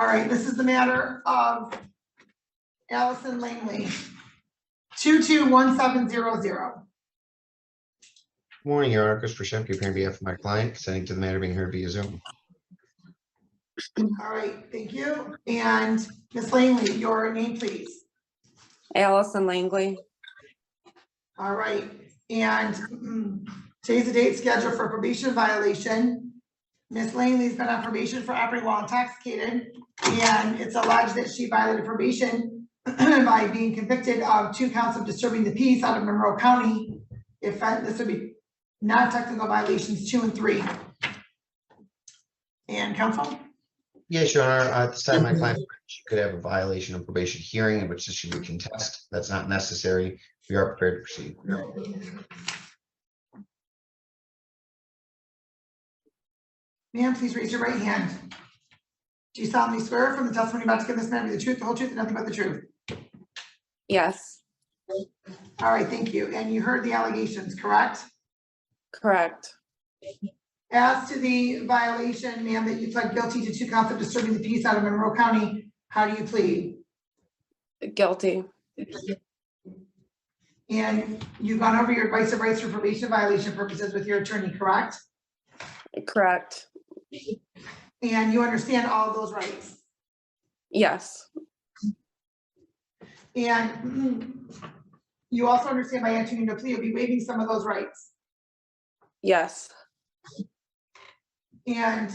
All right, this is the matter of Allison Langley, 221700. Morning, Your Honor. Christopher Shemke, appearing on behalf of my client, sending to the matter being heard via Zoom. All right, thank you. And Ms. Langley, your name, please. Allison Langley. All right, and today's the date scheduled for probation violation. Ms. Langley's been on probation for operating while intoxicated, and it's alleged that she violated probation by being convicted of 2 counts of disturbing the peace out of Monroe County. If this would be non-technical violations 2 and 3. And counsel? Yes, Your Honor. At this time, my client she could have a violation of probation hearing in which she would contest. That's not necessary. We are prepared to proceed. Ma'am, please raise your right hand. Do you solemnly swear from the testimony about to give this man the truth, the whole truth, and nothing but the truth? Yes, All right, thank you. And you heard the allegations, correct? correct. As to the violation, ma'am, that you pled guilty to 2 counts of disturbing the peace out of Monroe County, how do you plead? Guilty. And you've gone over your advice of rights for probation violation purposes with your attorney, correct? Correct. And you understand all of those rights? Yes, And you also understand by entering into a plea, you'll be waiving some of those rights. yes, And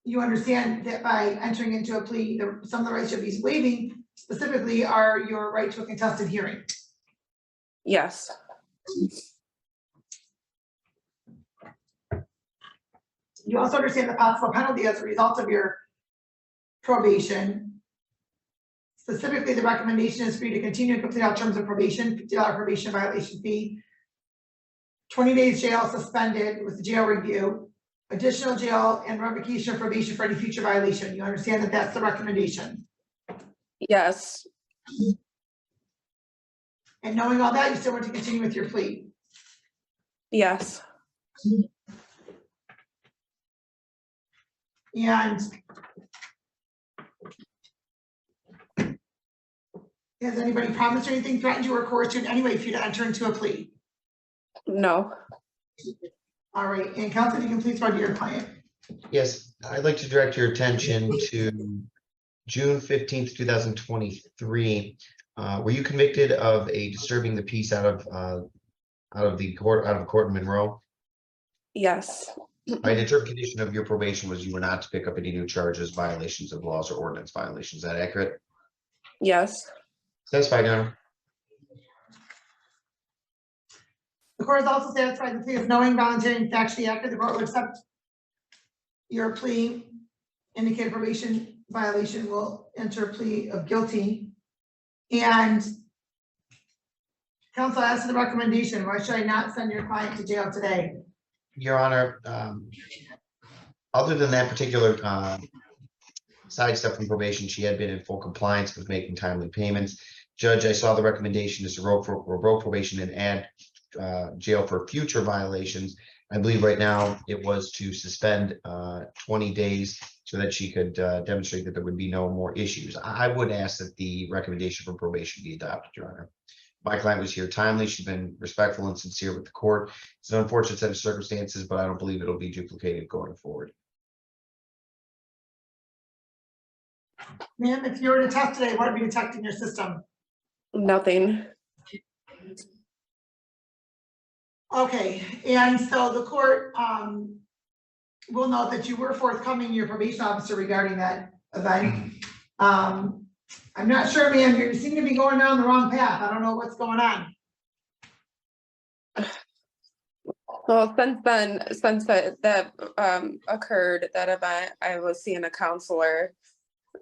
you understand that by entering into a plea, some of the rights you'll be waiving specifically are your right to a contested hearing. yes, You also understand the possible penalty as a result of your probation. Specifically, the recommendation is for you to continue to complete all terms of probation, $50 probation violation fee, 20 days jail suspended with the jail review, additional jail and revocation of probation for any future violation. You understand that that's the recommendation. yes, And knowing all that, you still want to continue with your plea. yes. And has anybody promised or anything, threatened you or coerced you in any way for you to enter into a plea? No. All right, and counsel, you can please pardon your client. Yes, I'd like to direct your attention to June 15th, 2023. Were you convicted of a disturbing the peace out of a court in Monroe? Yes, By the interpretation of your probation was you were not to pick up any new charges, violations of laws or ordinance violations. Is that accurate? yes, Satisfied, Your Honor. The court is also satisfied the plea is knowing, voluntary, and factually accurate. The court will accept your plea. Indicated probation violation will enter a plea of guilty. And counsel, as to the recommendation, why should I not send your client to jail today? Your Honor, other than that particular sidestep from probation, she had been in full compliance with making timely payments. Judge, I saw the recommendation is to revoke probation and add jail for future violations. I believe right now it was to suspend 20 days so that she could demonstrate that there would be no more issues. I would ask that the recommendation for probation be adopted, Your Honor. My client was here timely. She's been respectful and sincere with the court. It's an unfortunate set of circumstances, but I don't believe it'll be duplicated going forward. Ma'am, if you were to test today, what would be detected in your system? nothing. Okay, and so the court will note that you were forthcoming to your probation officer regarding that event. I'm not sure, ma'am, you seem to be going down the wrong path. I don't know what's going on. Well, since that occurred, that event, I was seeing a counselor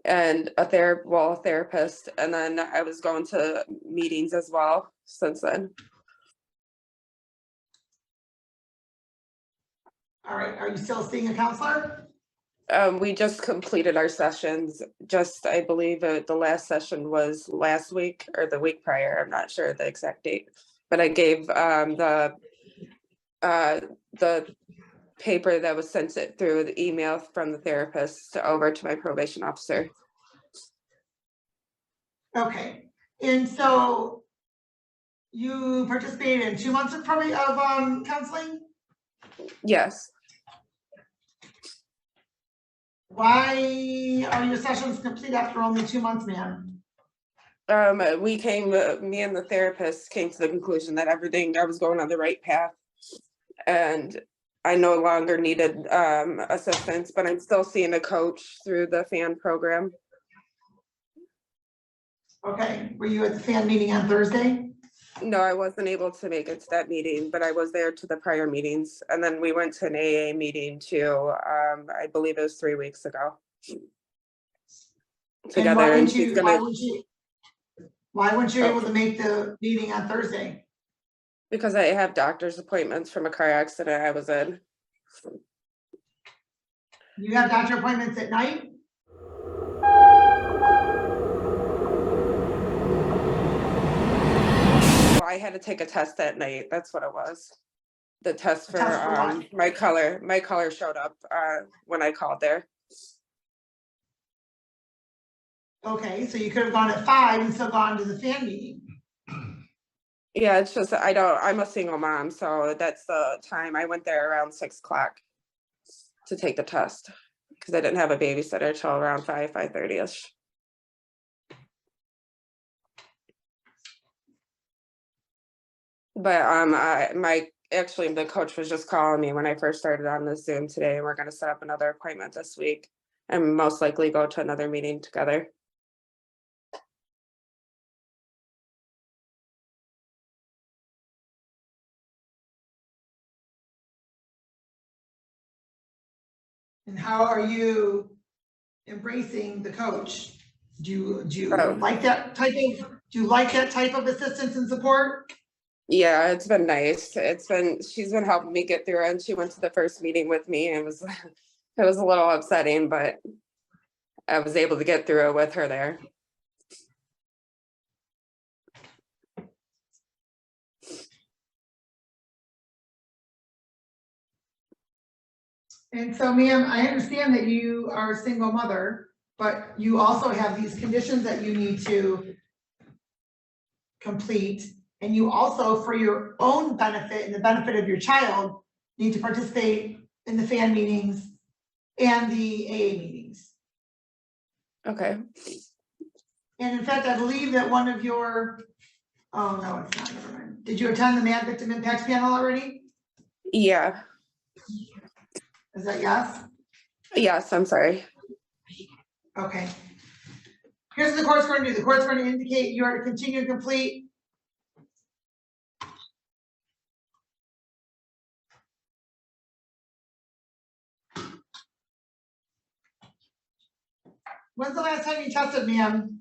and a therapist, and then I was going to meetings as well since then. All right, are you still seeing a counselor? We just completed our sessions. I believe the last session was last week or the week prior. I'm not sure the exact date, but I gave the paper that was sent it through the email from the therapist over to my probation officer. Okay, and so you participated in 2 months of counseling? Yes. Why are your sessions complete after only 2 months, ma'am? Me and the therapist came to the conclusion that I was going on the right path. And I no longer needed assistance, but I'm still seeing a coach through the FAN program. Okay, were you at the fan meeting on Thursday? No, I wasn't able to make it to that meeting, but I was there to the prior meetings. And then we went to an AA meeting too, I believe it was 3 weeks ago. Together, and she's gonna, why weren't you able to make the meeting on Thursday? because I have doctor's appointments from a car accident I was in. You have doctor appointments at night? Well, I had to take a test at night, that's what it was. The test A for test for what? my color showed up when I called there. Okay, so you could have gone at 5 and still gone to the fan meeting. Yeah, it's just, I'm a single mom, so that's the time. I went there around 6 o'clock to take the test, because I didn't have a babysitter till around 5:30ish. But actually the coach was just calling me when I first started on the Zoom today, and we're gonna set up another appointment this week and most likely go to another meeting together. And how are you embracing the coach? Do you Oh. like that type of assistance and support? Yeah, it's been nice. She's been helping me get through it, and she went to the first meeting with me, and it was it was a little upsetting, but I was able to get through it with her there. And so, ma'am, I understand that you are a single mother, but you also have these conditions that you need to complete. And you also, for your own benefit and the benefit of your child, need to participate in the fan meetings and the AA meetings. Okay. And in fact, I believe that one of your, oh, no, it's not, never mind. Did you attend the Mad Victim Impact panel already? Yeah. Is that yes? Yes, I'm sorry. Okay. Here's what the court's going to do. The court's going to indicate you are to continue to complete When's the last time you tested, ma'am?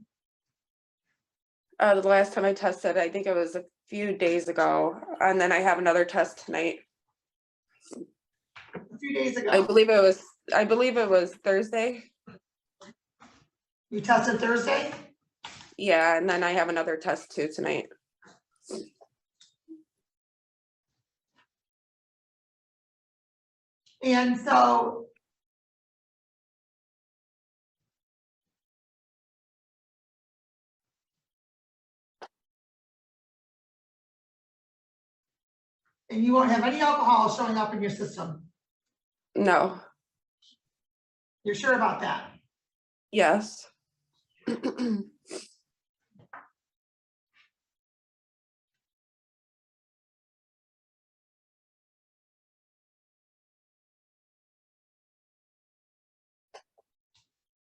The last time I tested, I think it was a few days ago, and then I have another test tonight. A few days ago. I believe it was Thursday. You tested Thursday? Yeah, and then I have another test too tonight. And so and you won't have any alcohol showing up in your system. No. You're sure about that? Yes.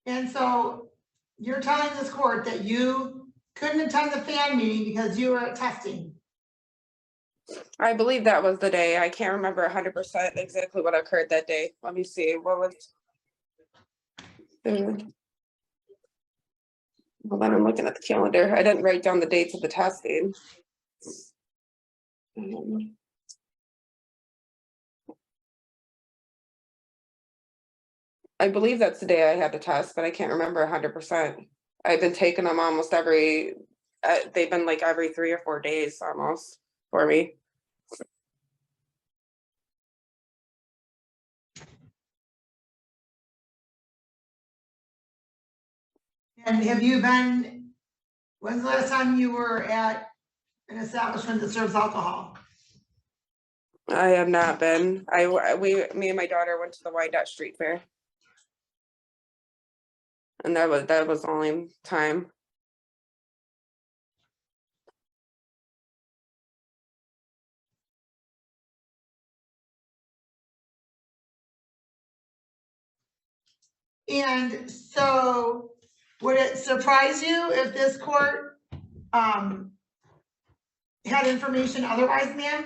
And so you're telling this court that you couldn't attend the fan meeting because you were at testing. I believe that was the day. I can't remember 100% exactly what occurred that day. Let me see. What was? Hold on, I'm looking at the calendar. I didn't write down the dates of the testing. I believe that's the day I had the test, but I can't remember 100%. I've been taking them almost they've been like every 3 or 4 days almost for me. And have you been, when's the last time you were at an establishment that serves alcohol? I have not been. Me and my daughter went to the Wyandotte Street Fair. And that was the only time. And so would it surprise you if this court had information otherwise, ma'am?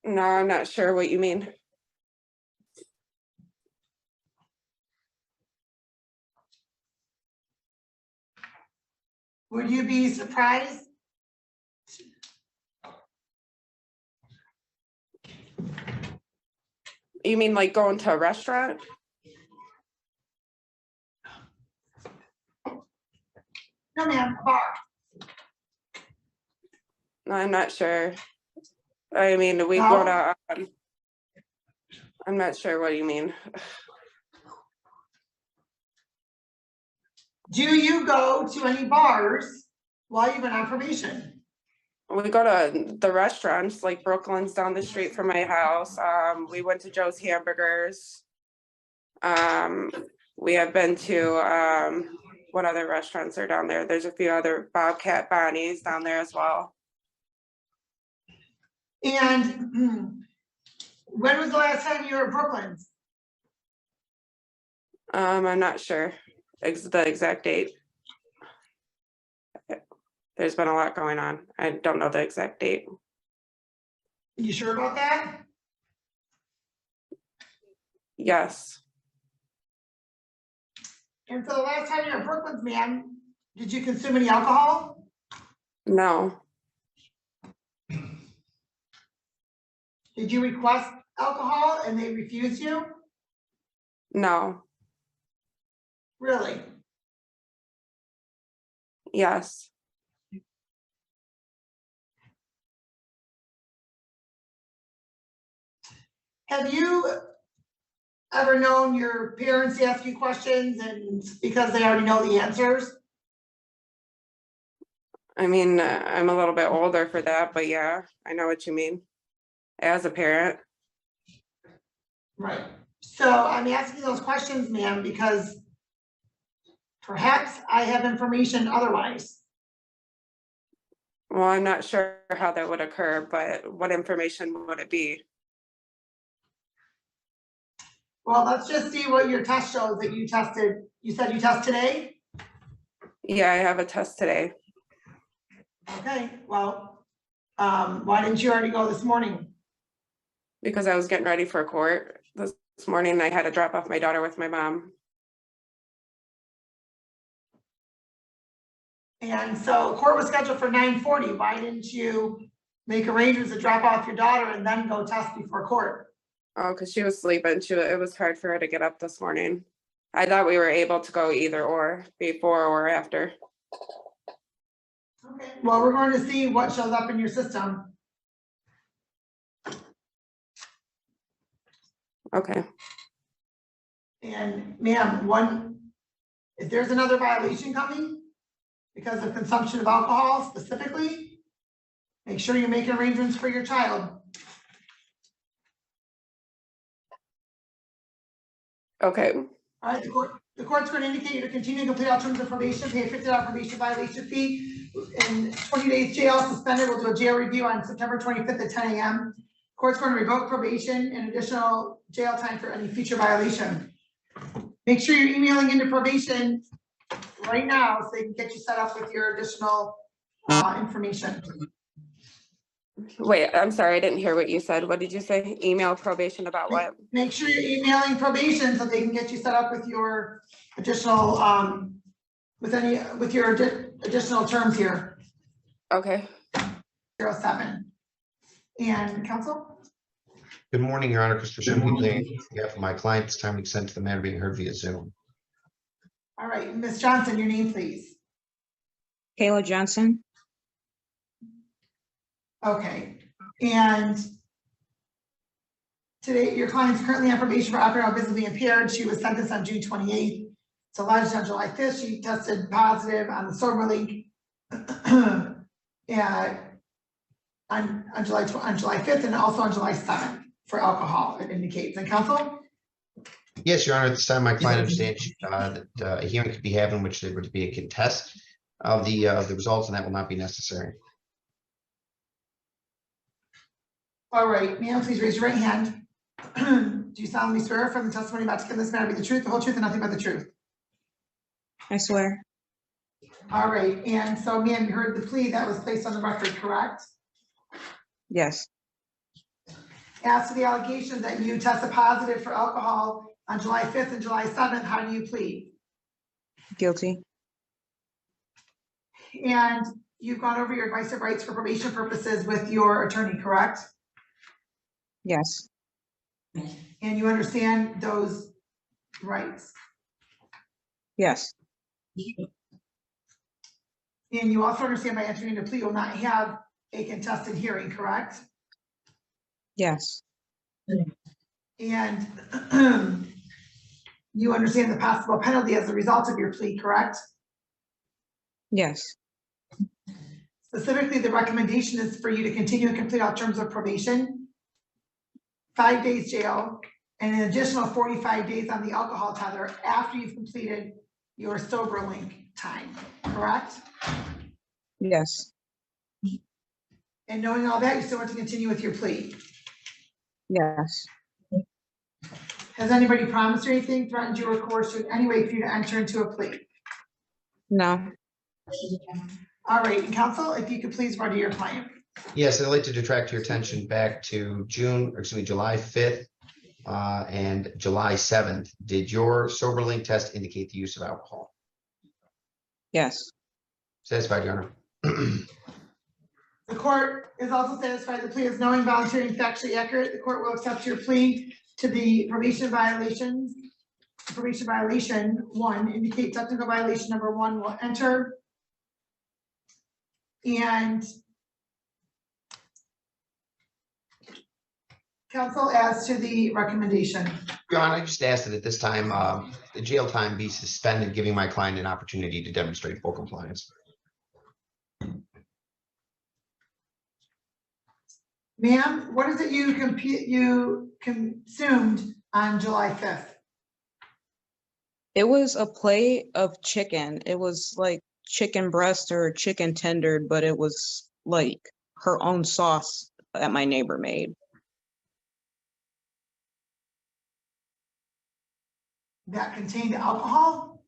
No, I'm not sure what you mean. Would you be surprised? You mean like going to a restaurant? No, ma'am, bar. No, I'm not sure. I mean, we No? go to, I'm not sure what you mean. Do you go to any bars while you've been on probation? We go to the restaurants, like Brooklyn's down the street from my house. We went to Joe's Hamburgers. We have been to, what other restaurants are down there? There's a few other Bobcat Bonnie's down there as well. And when was the last time you were at Brooklyn's? I'm not sure the exact date. There's been a lot going on. I don't know the exact date. You sure about that? Yes. And so the last time you were at Brooklyn's, ma'am, did you consume any alcohol? No. Did you request alcohol and they refused you? No. Really? Yes. Have you ever known your parents to ask you questions and because they already know the answers? I mean, I'm a little bit older for that, but yeah, I know what you mean. As a parent. Right. So I'm asking those questions, ma'am, because perhaps I have information otherwise. Well, I'm not sure how that would occur, but what information would it be? Well, let's just see what your test shows that you tested. You said you test today? Yeah, I have a test today. Okay, well, why didn't you already go this morning? Because I was getting ready for court this morning. I had to drop off my daughter with my mom. And so court was scheduled for 9:40. Why didn't you make arrangements to drop off your daughter and then go test before court? Oh, because she was sleeping. It was hard for her to get up this morning. I thought we were able to go either or, before or after. Okay, well, we're going to see what shows up in your system. Okay. And ma'am, if there's another violation coming because of consumption of alcohol specifically, make sure you make arrangements for your child. Okay. All right, the court's going to indicate you to continue to complete all terms of probation, pay a $50 probation violation fee, and 20 days jail, suspended. We'll do a jail review on September 25th at 10 a.m. Court's going to revoke probation and additional jail time for any future violation. Make sure you're emailing into probation right now so they can get you set up with your additional information. Wait, I'm sorry, I didn't hear what you said. What did you say? Email probation about what? Make sure you're emailing probation so they can get you set up with your additional, with your additional terms here. Okay. 07. And counsel? Good morning, Your Honor. Christopher Shimley, on behalf of my client, this time we consent to the matter being heard via Zoom. All right, Ms. Johnson, your name, please. Kayla Johnson. Okay, and today your client is currently on probation for operating while visibly impaired. She was sentenced on June 28th. So last on July 5th, she tested positive on the sober link. Yeah, on July 5th and also on July 7th for alcohol, it indicates. And counsel? Yes, Your Honor, at this time, my client understands that a hearing could be had in which there would be a contest of the results, and that will not be necessary. All right, ma'am, please raise your right hand. Do you solemnly swear from the testimony about to give in this matter be the truth, the whole truth, and nothing but the truth? I swear. All right, and so ma'am, you heard the plea that was placed on the record, correct? Yes. As to the allegations that you tested positive for alcohol on July 5th and July 7th, how do you plead? Guilty. And you've gone over your advice of rights for probation purposes with your attorney, correct? Yes. And you understand those rights? Yes. And you also understand by entering into plea, you will not have a contested hearing, correct? Yes. And you understand the possible penalty as a result of your plea, correct? Yes. Specifically, the recommendation is for you to continue and complete all terms of probation, 5 days jail, and an additional 45 days on the alcohol tether after you've completed your sober link time, correct? Yes. And knowing all that, you still want to continue with your plea. Yes. Has anybody promised or anything, threatened you or coerced you in any way for you to enter into a plea? No. All right, and counsel, if you could please run to your client. Yes, I'd like to detract your attention back to July 5th and July 7th. Did your sober link test indicate the use of alcohol? Yes. Satisfied, Your Honor. The court is also satisfied the plea is knowing, voluntary, and factually accurate. The court will accept your plea to the probation violations. Probation violation 1 indicate technical violation number 1 will enter. And counsel, as to the recommendation. Your Honor, I just asked that at this time, the jail time be suspended, giving my client an opportunity to demonstrate full compliance. Ma'am, what is it you consumed on July 5th? It was a plate of chicken. It was like chicken breast or chicken tendered, but it was like her own sauce that my neighbor made. That contained alcohol?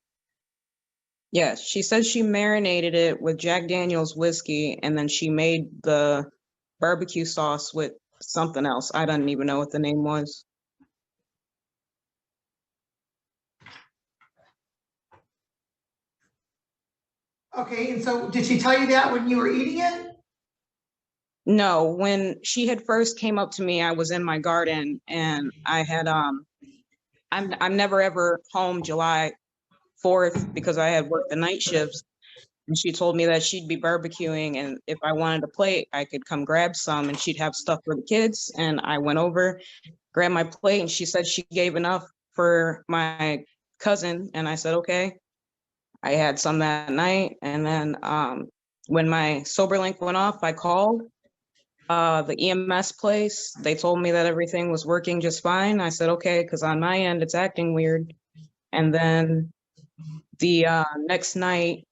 Yes, she said she marinated it with Jack Daniel's whiskey, and then she made the barbecue sauce with something else. I don't even know what the name was. Okay, and so did she tell you that when you were eating it? No, when she had first came up to me, I was in my garden and I had I'm never ever home July 4th because I had worked the night shifts. And she told me that she'd be barbecuing, and if I wanted a plate, I could come grab some, and she'd have stuff for the kids. And I went over, grabbed my plate, and she said she gave enough for my cousin. And I said, okay. I had some that night. And then when my sober link went off, I called the EMS place. They told me that everything was working just fine. I said, okay, because on my end, it's acting weird. And then the next night,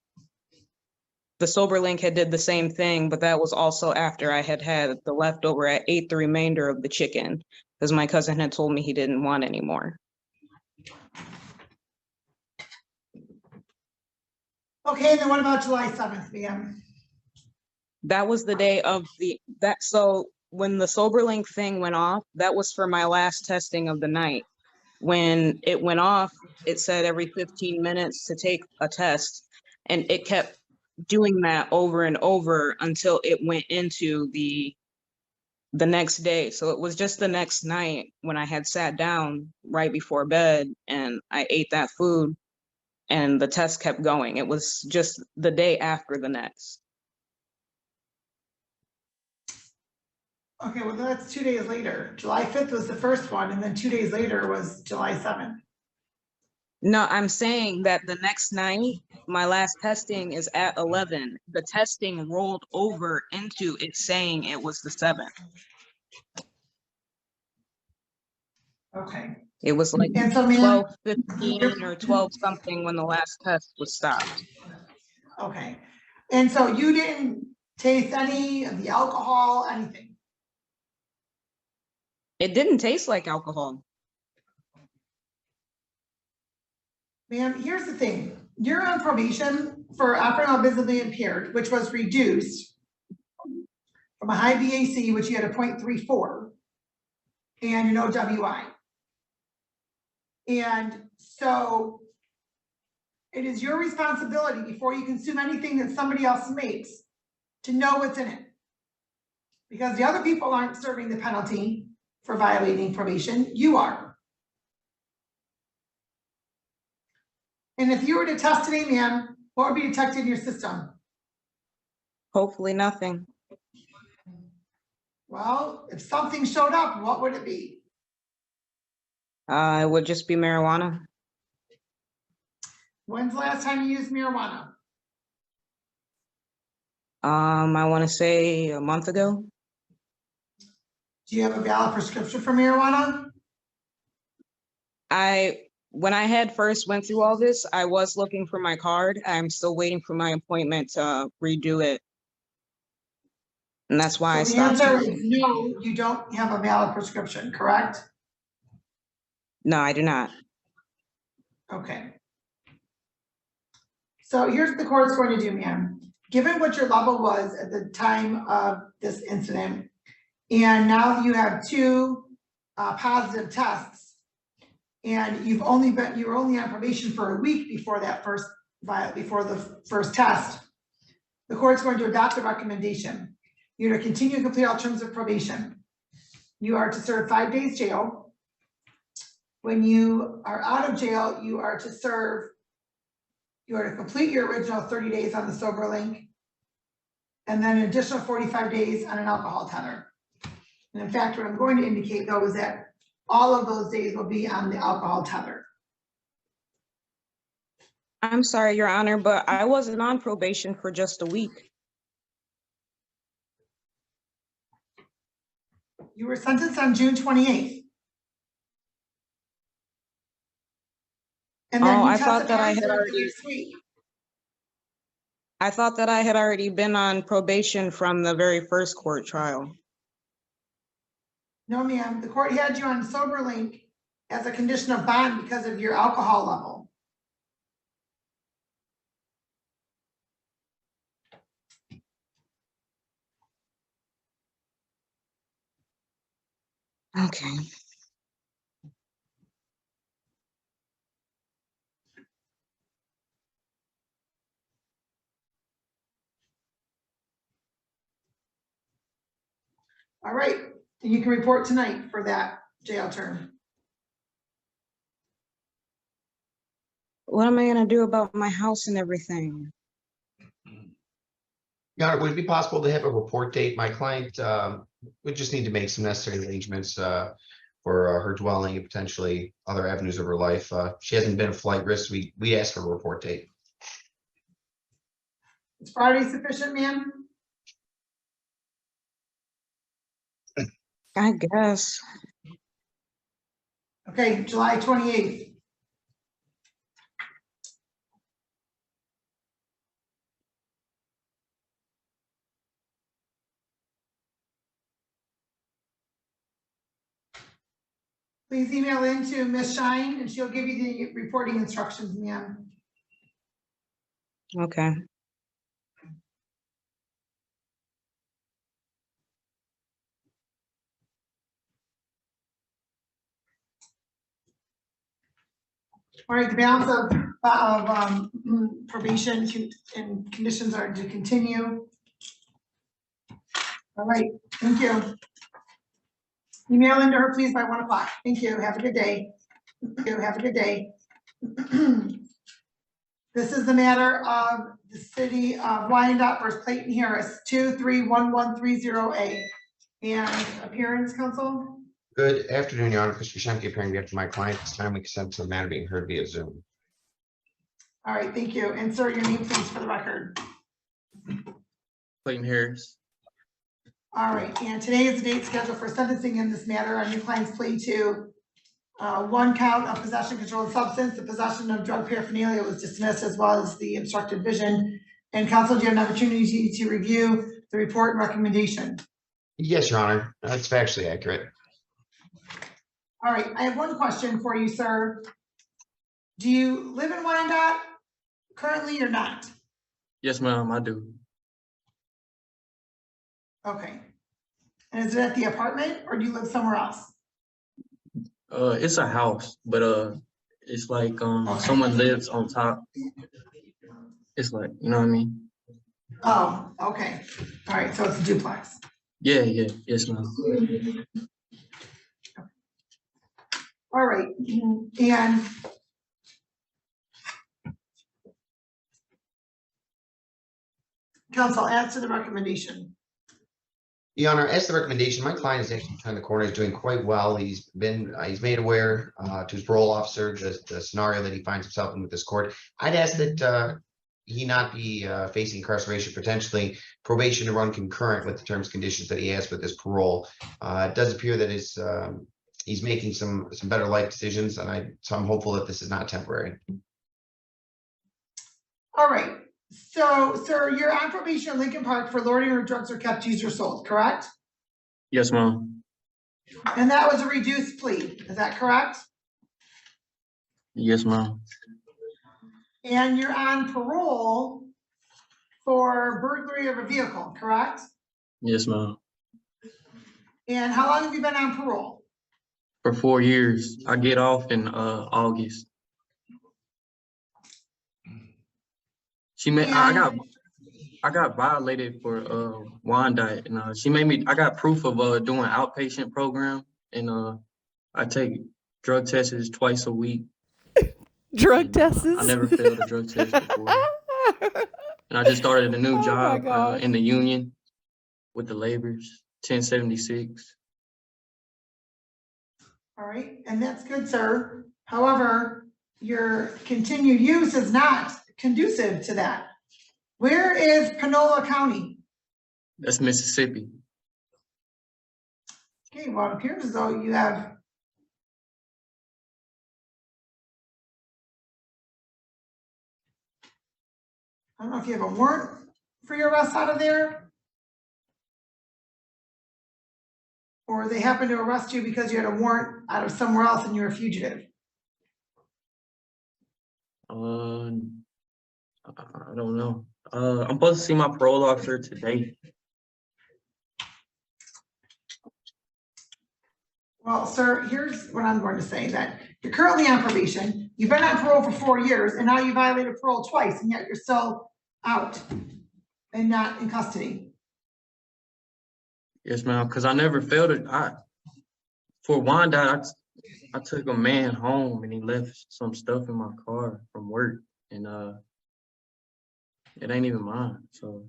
the sober link had did the same thing, but that was also after I had had the leftover. I ate the remainder of the chicken because my cousin had told me he didn't want any more. Okay, then what about July 7th, ma'am? That was the day of so when the sober link thing went off, that was for my last testing of the night. When it went off, it said every 15 minutes to take a test, and it kept doing that over and over until it went into the next day. So it was just the next night when I had sat down right before bed and I ate that food and the test kept going. It was just the day after the next. Okay, well, that's 2 days later. July 5th was the first one, and then 2 days later was July 7th. No, I'm saying that the next night, my last testing is at 11. The testing rolled over into it saying it was the 7th. Okay, It was like and so ma'am, 12:15 or 12 something when the last test was stopped. okay, and so you didn't taste any of the alcohol, anything? It didn't taste like alcohol. Ma'am, here's the thing, you're on probation for operating while visibly impaired, which was reduced from a high BAC, which you had a 0.34, and no WI. And so it is your responsibility before you consume anything that somebody else makes to know what's in it. Because the other people aren't serving the penalty for violating probation, you are. And if you were to test today, ma'am, what would be detected in your system? Hopefully nothing. Well, if something showed up, what would it be? It would just be marijuana. When's the last time you used marijuana? I want to say a month ago. Do you have a valid prescription for marijuana? When I had first went through all this, I was looking for my card. I'm still waiting for my appointment to redo it. And that's why I So the stopped. answer is no, you don't have a valid prescription, correct? No, I do not. Okay. So here's what the court's going to do, ma'am. Given what your level was at the time of this incident, and now you have two positive tests, and you were only on probation for a week before the first test, the court's going to adopt the recommendation. You're to continue and complete all terms of probation. You are to serve 5 days jail. When you are out of jail, you are to complete your original 30 days on the sober link, and then an additional 45 days on an alcohol tether. And in fact, what I'm going to indicate though is that all of those days will be on the alcohol tether. I'm sorry, Your Honor, but I wasn't on probation for just a week. You were sentenced on June 28th. And then Oh, you I thought tested that I had positive the already. next week. I thought that I had already been on probation from the very first court trial. No, ma'am, the court had you on sober link as a condition of bond because of your alcohol level. Okay. All right, and you can report tonight for that jail term. What am I gonna do about my house and everything? Your Honor, would it be possible to have a report date? My client would just need to make some necessary arrangements for her dwelling and potentially other avenues of her life. She hasn't been a flight risk. We asked for a report date. Is Friday sufficient, ma'am? I guess. Okay, July 28th. Please email in to Ms. Shine and she'll give you the reporting instructions, ma'am. Okay. All right, the balance of probation and conditions are to continue. All right, thank you. Email into her, please, by 1 o'clock. Thank you. Have a good day. Have a good day. This is the matter of the city of Wyandotte versus Clayton Harris, 231130A. And appearance, counsel? Good afternoon, Your Honor. Chris Shanky appearing on behalf of my client. This time we consent to the matter being heard via Zoom. All right, thank you. And sir, your name please for the record. Clayton Harris. All right, and today is the date scheduled for sentencing in this matter on your client's plea to one count of possession of controlled substance. The possession of drug paraphernalia was dismissed, as well as the obstructed vision. And counsel, do you have an opportunity to review the report and recommendation? Yes, Your Honor, that's factually accurate. All right, I have one question for you, sir. Do you live in Wyandotte currently or not? Yes, ma'am, I do. Okay. And is it at the apartment or do you live somewhere else? It's a house, but it's like someone lives on top. It's like, you know what I mean? Oh, okay. All right, so it's a duplex. Yeah, yes, ma'am. All right, and counsel, as to the recommendation. Your Honor, as the recommendation, my client has actually turned the corner, he's doing quite well. He's made aware to his parole officer the scenario that he finds himself in with this court. I'd ask that he not be facing incarceration, potentially probation to run concurrent with the terms and conditions that he has with his parole. It does appear that he's making some better life decisions, and so I'm hopeful that this is not temporary. All right, so sir, you're on probation in Lincoln Park for loitering or drugs or kept, used, or sold, correct? Yes, ma'am. And that was a reduced plea, is that correct? Yes, ma'am. And you're on parole for burglary of a vehicle, correct? Yes, ma'am. And how long have you been on parole? For 4 years. I get off in August. I got violated for Wyandotte, and she made me. I got proof of doing outpatient program, and I take drug tests twice a week. Drug And, tests. I never failed a drug test before, and I just started a new Oh my job gosh. in the union with the laborers, 1076. All right, and that's good, sir. However, your continued use is not conducive to that. Where is Panola County? That's Mississippi. Okay, well, it appears as though you have I don't know if you have a warrant for your arrest out of there, or they happened to arrest you because you had a warrant out of somewhere else and you're a fugitive. I don't know. I'm supposed to see my parole officer today. Well, sir, here's what I'm going to say, that you're currently on probation, you've been on parole for 4 years, and now you violated parole twice, and yet you're still out and not in custody. Yes, ma'am. Because I never failed it. For Wyandotte, I took a man home and he left some stuff in my car from work, and it ain't even mine. So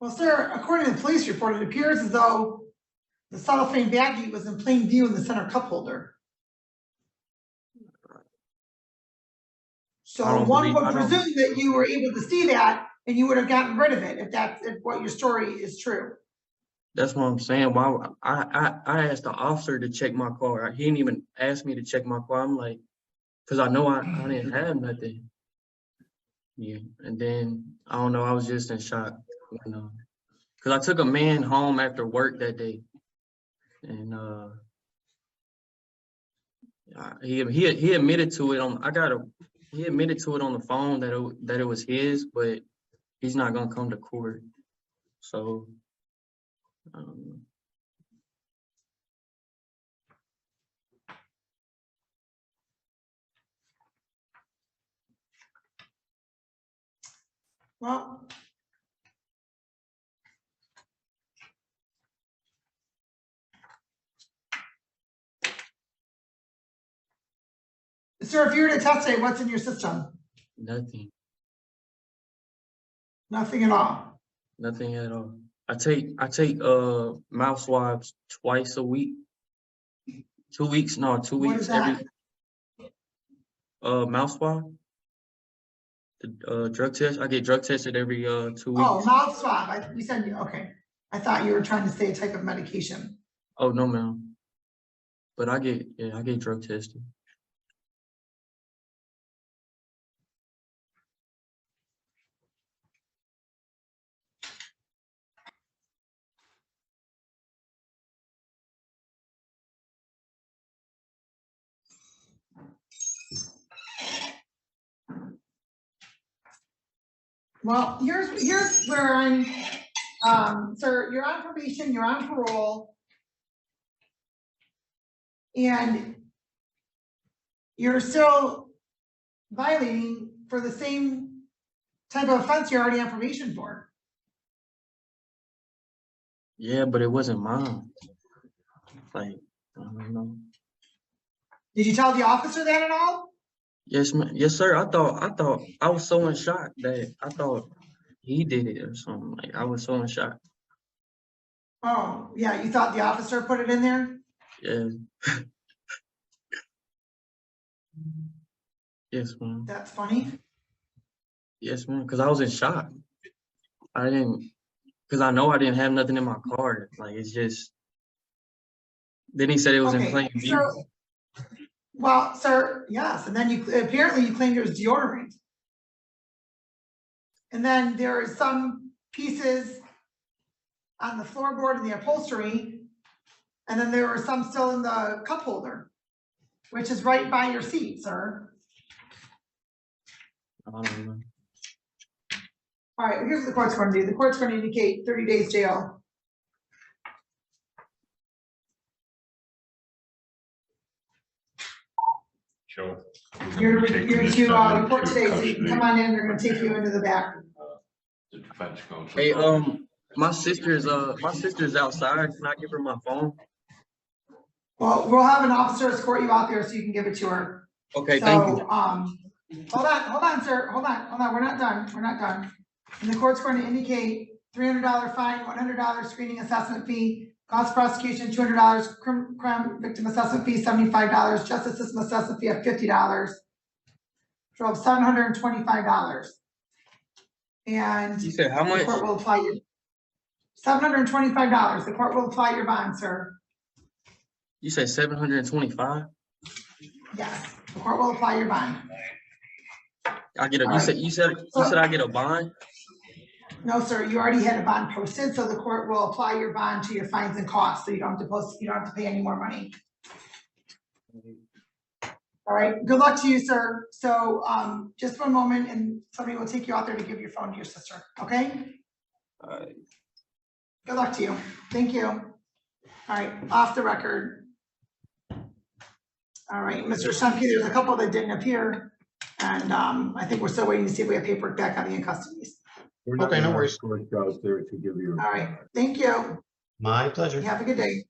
Well, sir, according to the police report, it appears as though the cellophane baggie was in plain view in the center cup holder. So I don't one believe- would I don't- presume that you were able to see that and you would have gotten rid of it if what your story is true. that's what I'm saying. Why I asked the officer to check my car. He didn't even ask me to check my car. I'm like, because I know I didn't have nothing. Yeah, and then I don't know. I was just in shock, you know, because I took a man home after work that day, and he admitted to it on. He admitted to it on the phone that it was his, but he's not gonna come to court. So, Well, Sir, if you were to test today, what's in your system? Nothing, Nothing at all. nothing at all. I take mouth swabs twice a week. 2 weeks, no, 2 What weeks is that? every mouth swab. The drug test. I get drug tested every 2 weeks. Oh, mouth swab. You said, okay. I thought you were trying to say a type of medication. Oh no, ma'am. But I get drug tested. Well, here's where I'm, sir, you're on probation, you're on parole. And you're still violating for the same type of offense you're already on probation for. Yeah, but it wasn't mine. Like, I don't know. Did you tell the officer that at all? Yes, ma'am. Yes, sir. I thought I was so in shock that I thought he did it or something. Like I was so in shock. Oh, yeah, you thought the officer put it in there? Yeah. Yes, ma'am. That's funny. Yes, ma'am. Because I was in shock. Because I know I didn't have nothing in my car. Like it's just. Then he said it was in Okay, plain view. so, well, sir, yes, and then apparently you claimed it was deodorant. And then there are some pieces on the floorboard and the upholstery. And then there were some still in the cup holder, which is right by your seat, sir. I don't know. All right, here's what the court's going to do. The court's going to indicate 30 days jail. Sure. You're to report today, so you can come on in. They're going to take you into the back. The defense counsel. Hey, my sister's outside. Can I give her my phone? Well, we'll have an officer escort you out there so you can give it to her. Okay, thank you. So, hold on, sir. Hold on. We're not done. And the court's going to indicate $300 fine, $100 screening assessment fee, cost of prosecution, $200, crime victim assessment fee, $75, justice system assessment fee of $50. So $725. And You said how the much? court will apply you $725. The court will apply your bond, sir. You said 725? Yes, the court will apply your bond. I get a. All You said I get a bond. No, sir, you already had a bond posted, so the court will apply your bond to your fines and costs, so you don't have to pay any more money. All right, good luck to you, sir. So, just one moment and somebody will take you out there to give your phone to your sister, okay? All right. Good luck to you. Thank you. All right, off the record. All right, Mr. Shumke, there's a couple that didn't appear. And I think we're still waiting to see if we have paperwork back on the in custodies. Okay, no worries. Out there to give you. All right, thank you. My pleasure. Have a good day.